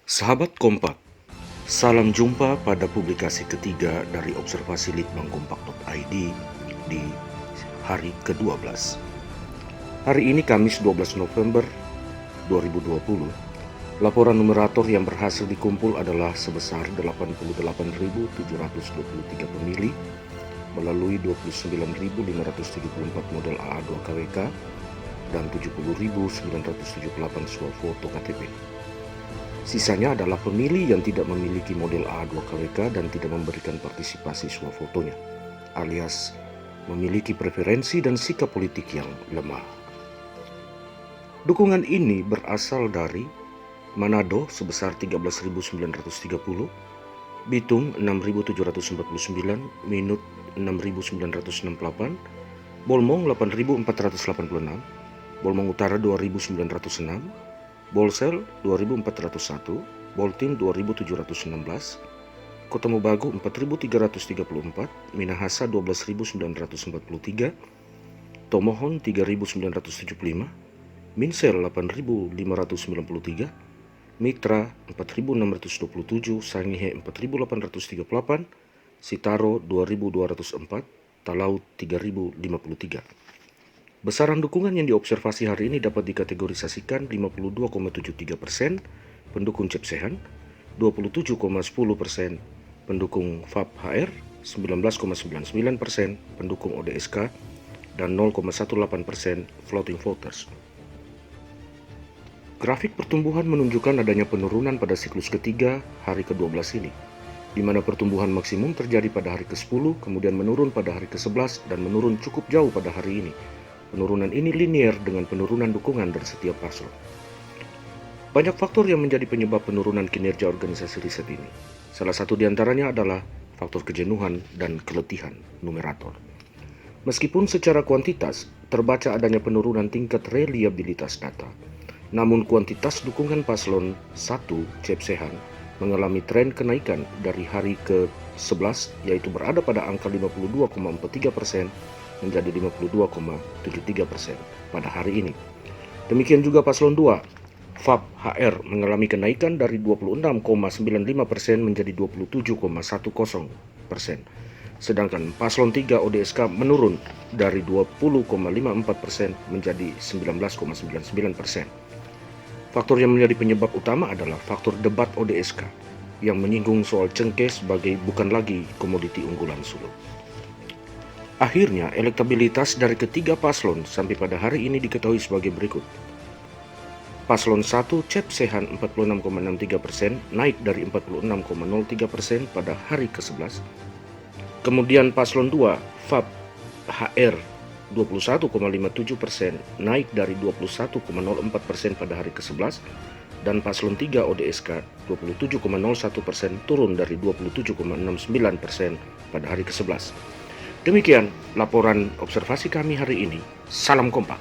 Sahabat Kompak, salam jumpa pada publikasi ketiga dari observasi litbangkompak.id di hari ke-12. Hari ini Kamis 12 November 2020, laporan numerator yang berhasil dikumpul adalah sebesar 88.723 pemilih melalui 29.574 model AA2KWK dan 70.978 swafoto KTP. Sisanya adalah pemilih yang tidak memiliki model AA2KWK dan tidak memberikan partisipasi swafotonya, alias memiliki preferensi dan sikap politik yang lemah. Dukungan ini berasal dari Manado sebesar 13.930, Bitung 6.749, Minut 6.968, Bolmong 8.486, Bolmong Utara 2.906, Bolsel 2401, Boltim 2716, Kota Mobagu 4334, Minahasa 12943, Tomohon 3975, Minsel 8593, Mitra 4627, Sangihe 4838, Sitaro 2204, Talaut 3053. Besaran dukungan yang diobservasi hari ini dapat dikategorisasikan 52,73% pendukung Cepsehan, 27,10% pendukung FAP HR, 19,99% pendukung ODSK, dan 0,18% floating voters. Grafik pertumbuhan menunjukkan adanya penurunan pada siklus ketiga hari ke-12 ini, di mana pertumbuhan maksimum terjadi pada hari ke-10, kemudian menurun pada hari ke-11, dan menurun cukup jauh pada hari ini. Penurunan ini linier dengan penurunan dukungan dari setiap paslon. Banyak faktor yang menjadi penyebab penurunan kinerja organisasi riset ini. Salah satu di antaranya adalah faktor kejenuhan dan keletihan numerator. Meskipun secara kuantitas terbaca adanya penurunan tingkat reliabilitas data, namun kuantitas dukungan paslon 1 Cepsehan mengalami tren kenaikan dari hari ke-11, yaitu berada pada angka 52,43% menjadi 52,73% pada hari ini. Demikian juga paslon 2, FAP HR mengalami kenaikan dari 26,95% menjadi 27,10%. Sedangkan paslon 3 ODSK menurun dari 20,54% menjadi 19,99%. Faktor yang menjadi penyebab utama adalah faktor debat ODSK yang menyinggung soal cengkeh sebagai bukan lagi komoditi unggulan Sulut. Akhirnya, elektabilitas dari ketiga paslon sampai pada hari ini diketahui sebagai berikut. Paslon 1 Cepsehan 46,63% naik dari 46,03% pada hari ke-11. Kemudian paslon 2 FAP HR 21,57% naik dari 21,04% pada hari ke-11. Dan paslon 3 ODSK 27,01% turun dari 27,69% pada hari ke-11. Demikian laporan observasi kami hari ini. Salam kompak.